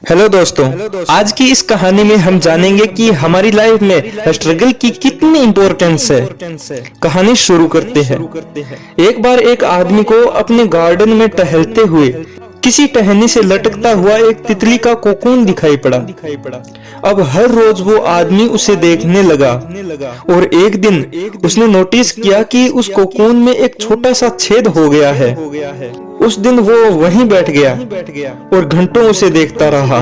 Hello दोस्तों, आज की इस कहानी में हम जानेंगे कि हमारी लाइफ में स्ट्रगल की कितनी इम्पोर्टेंस है। कहानी शुरू करते हैं। एक बार एक आदमी को अपने गार्डन में टहलते हुए किसी टहनी से लटकता हुआ एक तितली का कोकून दिखाई पड़ा। अब हर रोज वो आदमी उसे देखने लगा और एक दिन उसने नोटिस किया कि उस कोकून में एक छोटा सा छेद हो गया है। उस दिन वो वहीं बैठ गया और घंटों उसे देखता रहा।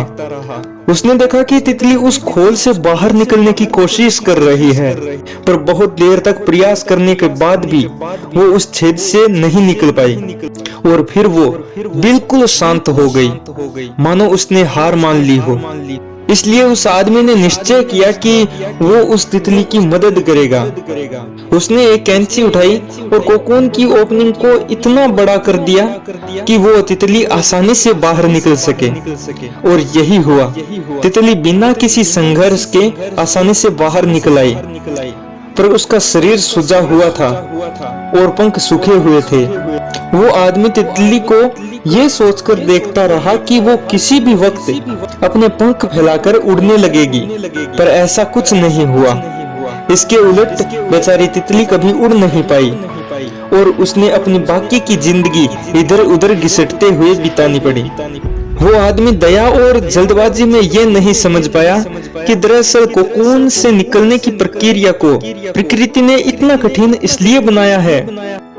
उसने देखा कि तितली उस खोल से बाहर निकलने की कोशिश कर रही है, पर बहुत देर तक प्रयास करने के बाद भी वो उस छेद से नहीं निकल पाई। और फिर वो बिल्कुल शांत हो गई, मानो उसने हार मान ली हो। इसलिए उस आदमी ने निश्चय किया कि वो उस तितली की मदद करेगा। उसने एक कैंची उठाई और कोकून की ओपनिंग को इतना बड़ा कर दिया कि वो तितली आसानी से बाहर निकल सके। और यही हुआ, तितली बिना किसी संघर्ष के आसानी से बाहर निकल आई। पर उसका शरीर सूजा हुआ था और पंख सूखे हुए थे। वो आदमी तितली को ये सोचकर देखता रहा कि वो किसी भी वक्त अपने पंख फैलाकर उड़ने लगेगी, पर ऐसा कुछ नहीं हुआ। इसके उलट बेचारी तितली कभी उड़ नहीं पाई और उसने अपनी बाकी की जिंदगी इधर उधर घिसटते हुए बितानी पड़ी। वो आदमी दया और जल्दबाजी में ये नहीं समझ पाया कि दरअसल कोकून से निकलने की प्रक्रिया को प्रकृति ने इतना कठिन इसलिए बनाया है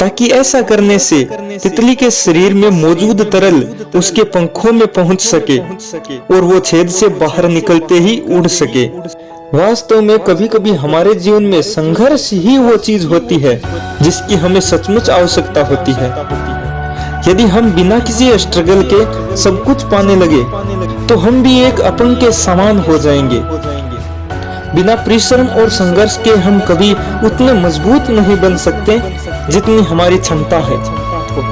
ताकि ऐसा करने से तितली के शरीर में मौजूद तरल उसके पंखों में पहुंच सके और वो छेद से बाहर निकलते ही उड़ सके। वास्तव में कभी कभी हमारे जीवन में संघर्ष ही वो चीज होती है जिसकी हमें सचमुच आवश्यकता होती है। यदि हम बिना किसी स्ट्रगल के सब कुछ पाने लगे तो हम भी एक अपंग के समान हो जाएंगे। बिना परिश्रम और संघर्ष के हम कभी उतने मजबूत नहीं बन सकते जितनी हमारी क्षमता है।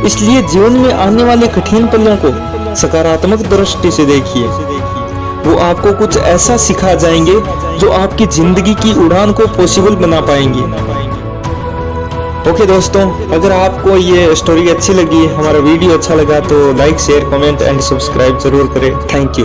इसलिए जीवन में आने वाले कठिन पलों को सकारात्मक दृष्टि से देखिए। वो आपको कुछ ऐसा सिखा जाएंगे जो आपकी जिंदगी की उड़ान को पॉसिबल बना पाएंगे। ओके दोस्तों, अगर आपको ये स्टोरी अच्छी लगी, हमारा वीडियो अच्छा लगा तो like, share, comment and subscribe जरूर करें। Thank you.